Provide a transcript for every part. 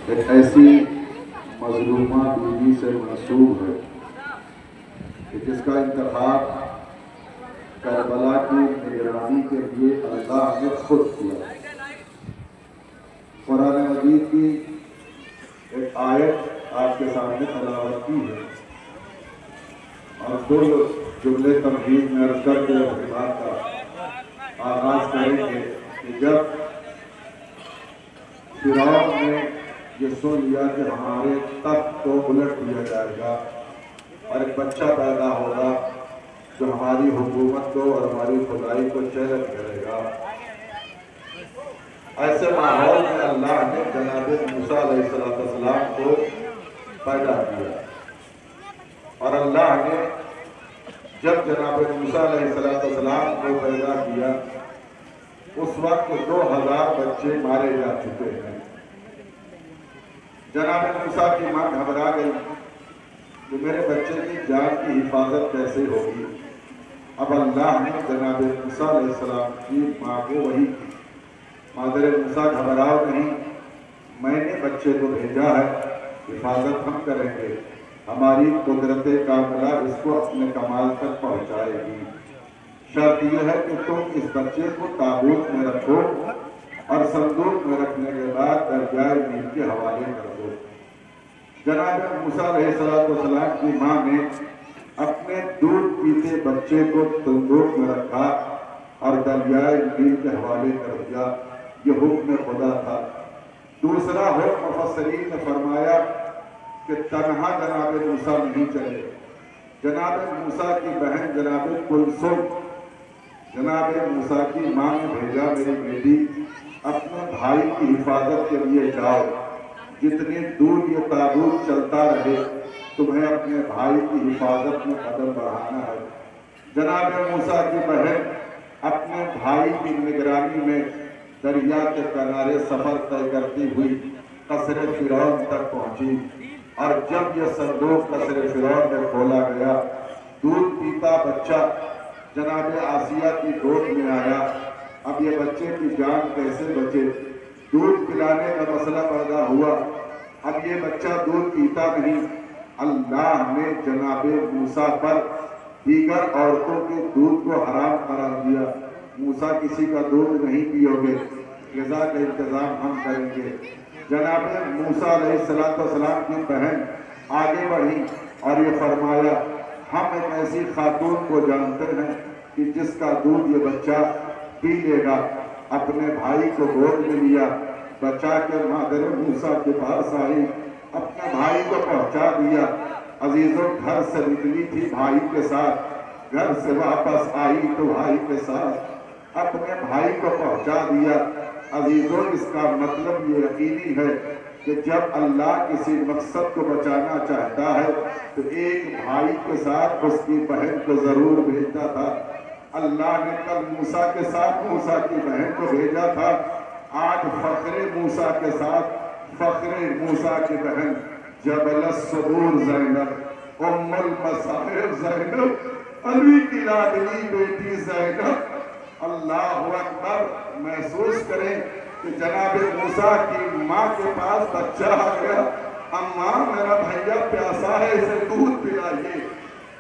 ایک ایسی مظلومہ بیوی سے منسوب ہے کہ جس کا انتخاب کربلا کی نگرانی کے لیے اللہ نے خود کیا۔ قرآن مجید کی ایک آیت آپ کے سامنے تلاوت کی ہے اور دو جملے تمہید میں عرض کر کے اپنی بات کا آغاز کریں گے کہ جب فرعون نے یہ سن لیا کہ ہمارے تخت کو الٹ دیا جائے گا اور ایک بچہ پیدا ہوگا جو ہماری حکومت کو اور ہماری خدائی کو چیلنج کرے گا، ایسے ماحول میں اللہ نے جناب موسیٰ علیہ السلام کو پیدا کیا۔ اور اللہ نے جب جناب موسیٰ علیہ السلام کو پیدا کیا اس وقت 2000 بچے مارے جا چکے ہیں۔ جناب موسیٰ کی ماں گھبرا گئی کہ میرے بچے کی جان کی حفاظت کیسے ہوگی۔ اب اللہ نے جناب موسیٰ علیہ السلام کی ماں کو وحی کی، مادر موسیٰ گھبراؤ نہیں، میں نے بچے کو بھیجا ہے، حفاظت ہم کریں گے، ہماری قدرت کاملہ اس کو اپنے کمال تک پہنچائے گی۔ شرط یہ ہے کہ تم اس بچے کو تابوت میں رکھو اور صندوق میں رکھنے کے بعد دریائے نیل کے حوالے کر دو۔ جناب موسیٰ علیہ السلام کی ماں نے اپنے دودھ پیتے بچے کو صندوق میں رکھا اور دریائے نیل کے حوالے کر دیا۔ یہ حکم خدا تھا۔ دوسرا حکم مفسرین نے فرمایا کہ تنہا جناب موسیٰ نہیں چلے، جناب موسیٰ کی بہن جناب کلثوم جناب موسیٰ کی ماں نے بھیجا، میری بیٹی اپنے بھائی کی حفاظت کے لیے جاؤ، جتنی دور یہ تابوت چلتا رہے تمہیں اپنے بھائی کی حفاظت میں قدم بڑھانا ہے۔ جناب موسیٰ کی بہن اپنے بھائی کی نگرانی میں دریا کے کنارے سفر طے کرتی ہوئی قصر فرعون تک پہنچی، اور جب یہ صندوق قصر فرعون میں کھولا گیا، دودھ پیتا بچہ جناب آسیہ کی گود میں آیا۔ اب یہ بچے کی جان کیسے بچے؟ دودھ پلانے کا مسئلہ پیدا ہوا۔ اب یہ بچہ دودھ پیتا نہیں۔ اللہ نے جناب موسیٰ پر دیگر عورتوں کے دودھ کو حرام قرار دیا۔ موسیٰ کسی کا دودھ نہیں پیو گے، غذا کا انتظام ہم کریں گے۔ جناب موسیٰ علیہ السلام کی بہن آگے بڑھی اور یہ فرمایا، ہم ایک ایسی خاتون کو جانتے ہیں کہ جس کا دودھ یہ بچہ پی لے گا۔ اپنے بھائی کو گود میں لیا، بچا کے مادر موسیٰ کے پاس آئی، اپنے بھائی کو پہنچا دیا۔ عزیزوں گھر سے نکلی تھی بھائی کے ساتھ، گھر سے واپس آئی تو بھائی کے ساتھ اپنے بھائی کو پہنچا دیا۔ عزیزوں اس کا مطلب یہ یقینی ہے کہ جب اللہ کسی مقصد کو بچانا چاہتا ہے تو ایک بھائی کے ساتھ اس کی بہن کو ضرور بھیجتا تھا۔ اللہ نے کل موسیٰ کے ساتھ موسیٰ کی بہن کو بھیجا تھا، آج فخر موسیٰ کے ساتھ فخر موسیٰ کی بہن جبل الصبور زینب، ام المصائب زینب، علی کی لاڈلی بیٹی زینب۔ اللہ اکبر! محسوس کریں کہ جناب موسیٰ کی ماں کے پاس بچہ آ گیا، اماں میرا بھیا پیاسا ہے، اسے دودھ پلائیے۔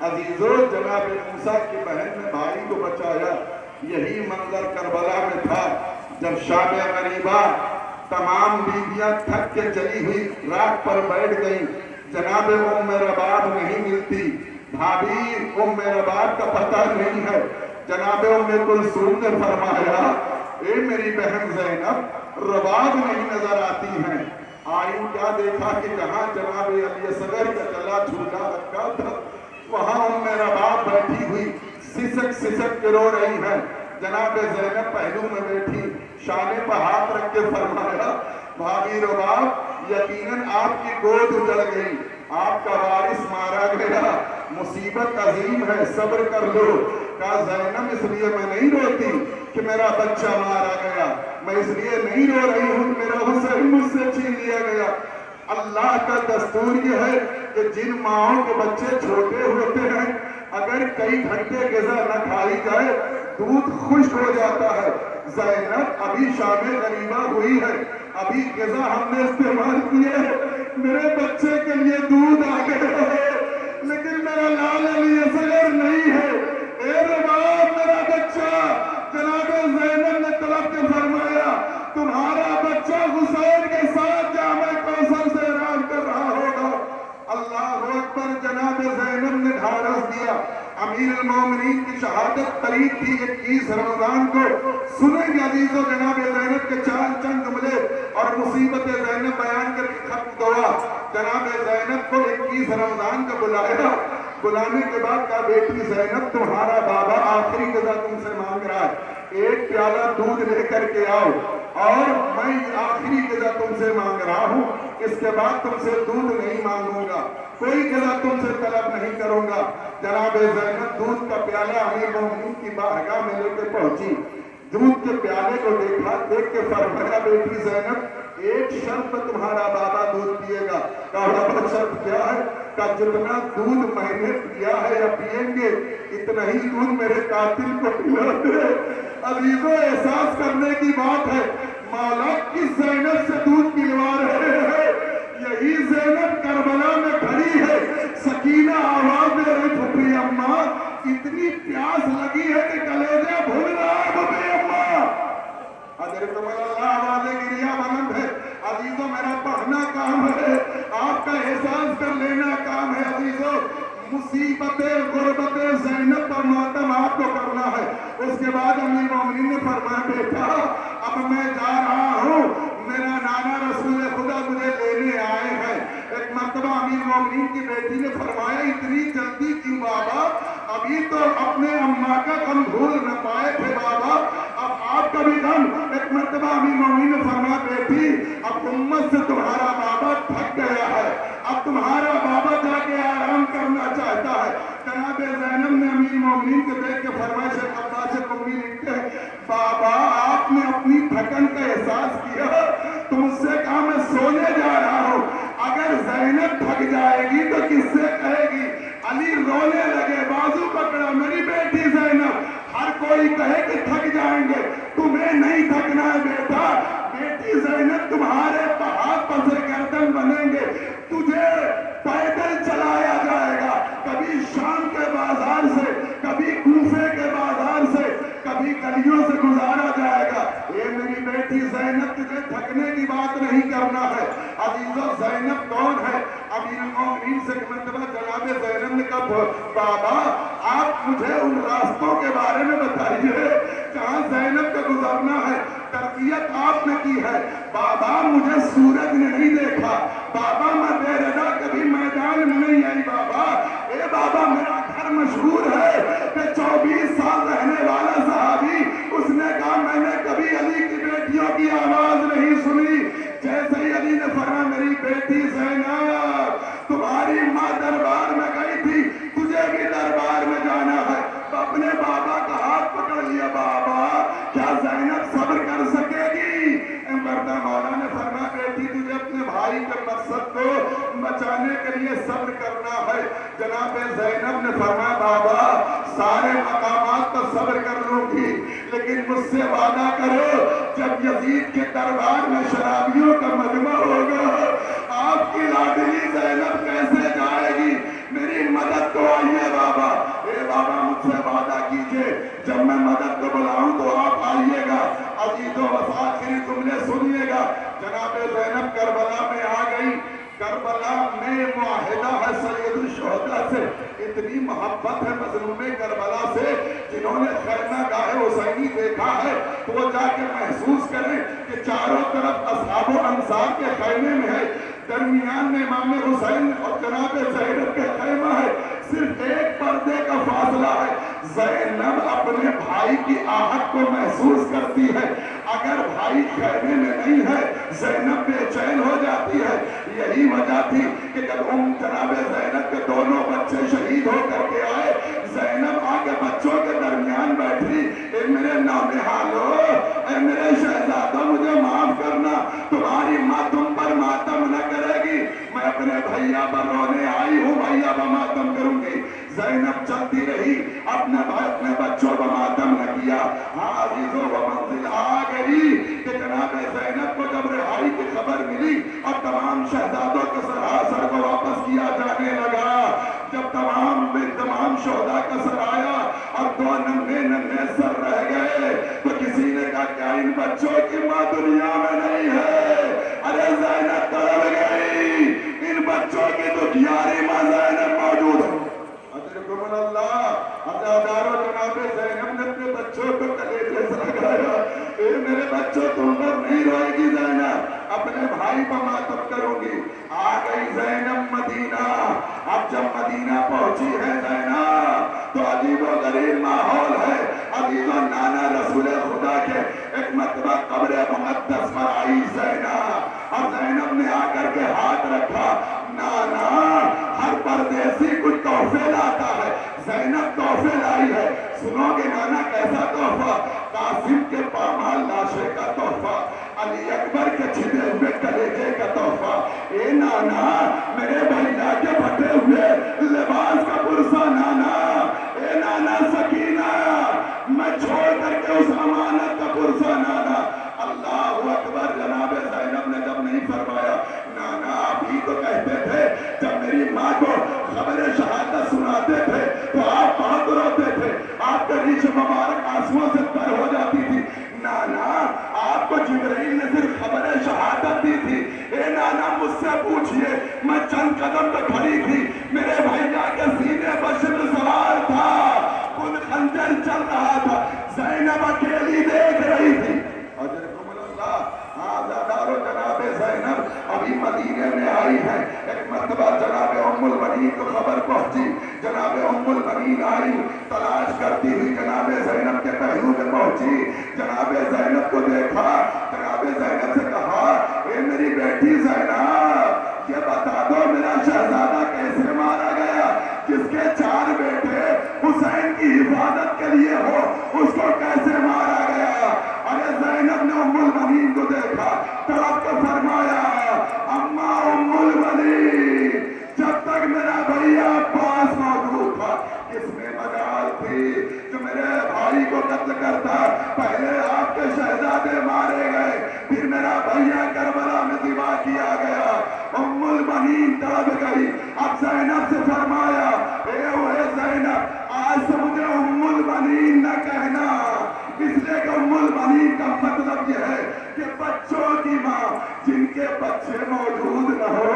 عزیزوں جناب موسیٰ کی بہن نے بھائی کو بچایا۔ یہی منظر کربلا میں تھا جب شام غریبہ تمام بیویاں تھک کے چلی ہوئی راک پر بیٹھ گئیں، جناب ام رباب نہیں ملتی، بھابھی ام رباب کا پتہ نہیں ہے۔ جناب ام کلثوم نے فرمایا، اے میری بہن زینب رباب نہیں نظر آتی ہیں۔ آئی کیا دیکھا کہ جہاں جناب علی اصغر کا گلا جھولا رکھا تھا وہاں ام رباب بیٹھی ہوئی سسک سسک کے رو رہی ہیں۔ جناب زینب پہلو میں بیٹھی شانے پر ہاتھ رکھ کے فرمایا، بھابھی رباب یقیناً آپ کی گود اجڑ گئی، آپ کا وارث مارا گیا، مصیبت عظیم ہے، صبر کر لو۔ کہا زینب اس لیے میں نہیں روتی کہ میرا بچہ مارا گیا، میں اس لیے نہیں رو رہی ہوں کہ میرا حسین مجھ سے چھین لیا گیا۔ اللہ کا دستور یہ ہے کہ جن ماؤں کے بچے چھوٹے ہوتے ہیں اگر کئی گھنٹے غذا نہ کھائی جائے دودھ خشک ہو جاتا ہے۔ زینب ابھی شام غریبہ ہوئی ہے، ابھی غذا ہم نے استعمال کیے، میرے بچے کے لیے دودھ آ گئے، لیکن میرا لال علی اصغر نہیں ہے۔ اے رباب میرا بچہ، جناب زینب نے طلب کے فرمایا تمہارا بچہ حسین کے ساتھ جامع کوثر سے اعلان کر رہا ہوگا۔ اللہ اکبر، جناب زینب نے ڈھارس دیا۔ امیر المومنین کی شہادت قریب تھی 21 رمضان کو۔ سنیں گے عزیزو جناب زینب کے چند جملے اور مصیبت زینب بیان کر کے ختم دعا۔ جناب زینب کو 21 رمضان کا بلایا، بلانے کے بعد کہا بیٹی زینب تمہارا بابا آخری غذا تم سے مانگ رہا ہے، ایک پیالہ دودھ لے کر کے آؤ، اور میں آخری غذا تم سے مانگ رہا ہوں، اس کے بعد تم سے دودھ نہیں مانگوں گا، کوئی غذا تم سے طلب نہیں کروں گا۔ جناب زینب دودھ کا پیالہ امیر مومنین کی بارگاہ میں لے کے پہنچی، دودھ کے پیالے کو دیکھا، دیکھ کے فرمایا بیٹی زینب ایک شرط پر تمہارا بابا دودھ پیے گا۔ کہا بابا شرط کیا ہے؟ کہ جتنا دودھ میں نے پیا ہے یا پیئیں گے اتنا ہی دودھ میرے قاتل کو پلا دے۔ عزیزو احساس کرنے کی بات ہے، مولا کس زینب سے دودھ پلوا رہے ہیں؟ یہی زینب کربلا میں کھڑی ہے، سکینہ آواز دے رہی پھپھی اماں اتنی پیاس لگی ہے کہ کلیجہ بھول رہا ہے پھپھی اماں۔ حضرت اللہ آواز گریہ بلند ہے۔ عزیزو میرا پڑھنا کام ہے، آپ کا احساس کر لینا کام ہے۔ عزیزو مصیبت غربت زینب پر ماتم آپ کو کرنا ہے۔ اس کے بعد امیر مومنین نے فرمایا بیٹا اب میں جا رہا ہوں، میرا نانا رسول خدا مجھے لینے آئے ہیں۔ ایک مرتبہ امیر مومنین کی بیٹی نے فرمایا اتنی جلدی کیوں بابا؟ ابھی تو اپنے اماں کا غم بھول نہ پائے تھے بابا، اب آپ کا بھی غم۔ ایک مرتبہ امیر مومنین نے فرمایا بیٹی اب امت سے تمہارا بابا تھک گیا ہے، اب تمہارا بابا جا کے آرام کرنا چاہتا ہے۔ جناب زینب نے امیر مومنین کے دیکھ کے فرمایا شیخ عباس قمی لکھتے ہیں بابا آپ نے اپنی تھکن کا احساس کیا تو مجھ سے کہا میں سونے جا رہا ہوں، اگر زینب تھک جائے گی تو کس سے کہے گی؟ علی رونے لگے، بازو پکڑا، میری بیٹی زینب ہر کوئی کہے کہ تھک جائیں گے، تمہیں نہیں تھکنا ہے بیٹا، بیٹی زینب تمہارے ہاتھ پر سے گردن بنیں گے، تجھے پیدل چلایا جائے گا، کبھی شام کے بازار سے، کبھی کوفے کے بازار سے، کبھی گلیوں سے گزارا جائے گا۔ اے میری بیٹی زینب تجھے تھکنے کی بات نہیں کرنا ہے۔ عزیزو زینب کون ہے؟ امیر المومنین سے مرتبہ جناب زینب نے کہا بابا آپ مجھے ان راستوں کے بارے میں بتائیے جہاں زینب کا گزرنا ہے، تربیت آپ نے کی ہے۔ بابا مجھے سورج نے نہیں دیکھا، بابا میں بے رضا کبھی میدان میں نہیں آئی بابا۔ اے بابا میرا گھر مشہور ہے کہ 24 سال رہنے والا صحابی، اس نے کہا میں نے کبھی علی کی بیٹیوں کی آواز نہیں سنی۔ جیسے ہی علی نے فرمایا میری بیٹی زینب تمہاری ماں دربار میں گئی تھی، تجھے بھی دربار میں جانا ہے۔ اپنے بابا کا ہاتھ پکڑ لیا، بابا کیا زینب صبر کر سکے گی؟ مردہ مولا نے فرمایا بیٹی تجھے اپنے بھائی کے مقصد کو بچانے کے لیے صبر کرنا ہے۔ جناب زینب نے فرمایا بابا سارے مقامات پر صبر کر لوں گی، لیکن مجھ سے وعدہ کرو جب یزید کے دربار میں شرابیوں کا مجمع ہوگا آپ کی لاڈلی زینب کیسے جائے گی؟ میری مدد کو آئیے بابا۔ اے بابا مجھ سے وعدہ کیجئے جب میں مدد کو بلاؤں تو آپ آئیے گا۔ عزیزو آخری جملے سنیے گا۔ جناب زینب کربلا میں آ گئی، کربلا میں معاہدہ ہے سید الشہداء سے، اتنی محبت ہے مظلوم کربلا سے، جنہوں نے خیمہ گاہ حسینی دیکھا ہے تو وہ جا کے محسوس کریں کہ چاروں طرف اصحاب و انصار کے خیمے میں ہے، درمیان میں امام حسین اور جناب زینب کے خیمہ ہے، صرف ایک پردے کا فاصلہ ہے۔ زینب اپنے بھائی کی آہت کو محسوس کرتی ہے، اگر بھائی خیمے میں نہیں ہے زینب بے چین ہو جاتی ہے۔ یہی وجہ تھی کہ جب جناب زینب کے دونوں بچے شہید ہو کر کے آئے، زینب آ کے بچوں کے درمیان بیٹھی، اے میرے نونہالو، اے میرے شہزادوں مجھے معاف کرنا، تمہاری ماں تم پر ماتم نہ کرے گی، میں اپنے بھیا پر رونے آئی ہوں، بھیا پر ماتم کروں گی۔ زینب چلتی رہی، اپنے بچوں پر ماتم نہ کیا۔ عزیزوں وہ منزل آ گئی کہ جناب زینب کو جب رہائی کی خبر ملی اور تمام شہزادوں کے سر کو واپس کیا جانے لگا، جب تمام شہداء کا سر آیا اور 2 ننھے سر رہ گئے تو کسی نے کہا کیا ان بچوں کی ماں دنیا میں نہیں ہے؟ ارے زینب تڑپ گئی، ان بچوں کی تو پیاری ماں زینب موجود ہے۔ اجرکم اللہ، عزادارو جناب زینب نے اپنے بچوں کو کلیجے سے لگایا، اے میرے بچوں تم پر نہیں روئے گی زینب، اپنے بھائی پر ماتم کروں گی۔ آ گئی زینب مدینہ۔ اب جب مدینہ پہنچی ہے زینب تو عجیب و غریب ماحول ہے۔ عزیزوں نانا رسول خدا کے ایک مرتبہ قبر مقدس پر آئی زینب، اور زینب نے آ کر کے ہاتھ رکھا، نانا ہر پردیسی کچھ تحفے لاتا ہے، زینب تحفے لائی ہے، سنو گے نانا کیسا تحفہ؟ قاسم کے پامال لاشے کا تحفہ، علی اکبر کے چھنے ہوئے کلیجے کا تحفہ۔ اے نانا میرے بھیا کے پھٹے ہوئے لباس کا پرسہ نانا، اے نانا سکینہ میں چھوڑ کر کے اس امانت کا پرسہ نانا۔ اللہ اکبر، جناب زینب نے جب نہیں فرمایا، نانا آپ ہی تو کہتے تھے جب میری ماں کو خبر شہادت سناتے تھے تو آپ بہت روتے تھے، آپ کے ریش مبارک آنسوؤں سے تر ہو جاتی تھی۔ نانا آپ کو جبرائیل نے صرف خبر شہادت دی تھی۔ اے نانا مجھ سے پوچھئے، میں چند قدم پہ کھڑی تھی، میرے بھیا کے سینے پر شبر سوار تھا، خود خنجر چل رہا تھا، زینب اکیلی دیکھ رہی تھی۔ اجرکم اللہ، عزادارو جناب زینب ابھی مدینے میں آئی ہے۔ ایک مرتبہ جناب ام المنین کو خبر پہنچی، جناب ام المنین آئی، تلاش کرتی ہوئی جناب زینب کے پہلو میں پہنچی، جناب زینب کو دیکھا، جناب زینب سے کہا اے میری بیٹی زینب یہ بتا دو میرا شہزادہ کیسے مارا گیا؟ جس کے 4 بیٹے حسین کی حفاظت کے لیے ہو اس کو کیسے مارا گیا؟ ارے زینب نے ام المنین کو دیکھا، تڑپ کے فرمایا اما ام المنین جب تک میرا بھیا عباس موجود تھا اس میں مجال تھی جو میرے بھائی کو قتل کرتا، پہلے آپ کے شہزادے مارے گئے، پھر میرا بھیا کربلا میں ذبح کیا گیا۔ ام المنین تڑپ گئی۔ اب زینب سے فرمایا اے زینب آج سے مجھے ام المنین نہ کہنا، اس لیے کہ ام المنین کا مطلب یہ ہے کہ بچوں کی ماں، جن کے بچے موجود نہ ہو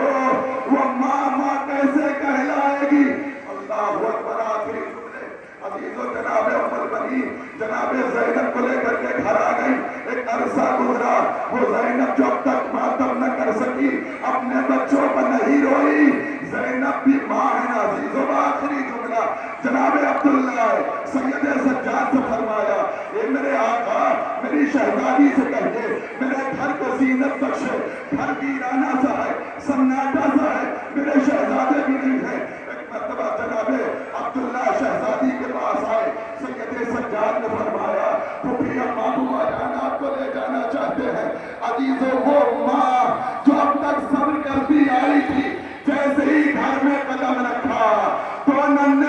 وہ ماں کیسے کہلائے گی؟ اللہ اکبر۔ آخری جملے عزیزو جناب ام المنین جناب زینب کو لے کر کے گھر آ گئی۔ ایک عرصہ گزرا، وہ زینب جو اب تک ماتم نہ کر سکی، اپنے بچوں پر نہیں روئی، زینب بھی ماں ہے نا عزیزو۔ آخری جملہ جناب عبداللہ سید سجاد سے فرمایا اے میرے آقا میری شہزادی سے کہیے میرے گھر کو زینت بخشے، گھر ویرانہ سا ہے، سناٹا سا ہے، میرے شہزادے بھی نہیں ہیں۔ ایک مرتبہ جناب عبداللہ شہزادی کے پاس آئے، سید سجاد نے فرمایا پھوپھی اما بوا جان آپ کو لے جانا چاہتے ہیں۔ عزیزو وہ ماں جو اب تک صبر کرتی آئی تھی، جیسے ہی گھر میں قدم رکھا تو ننھے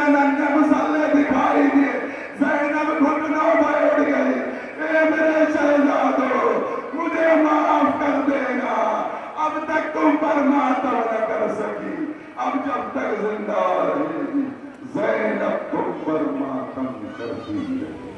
مسلے دکھائی دیے، زینب گھٹنوں پر اٹھ گئی، اے میرے شہزادو مجھے معاف کر دینا، اب تک تم پر ماتم نہ کر سکی، اب جب تک زندہ رہے گی زینب تم پر ماتم کرتی رہے۔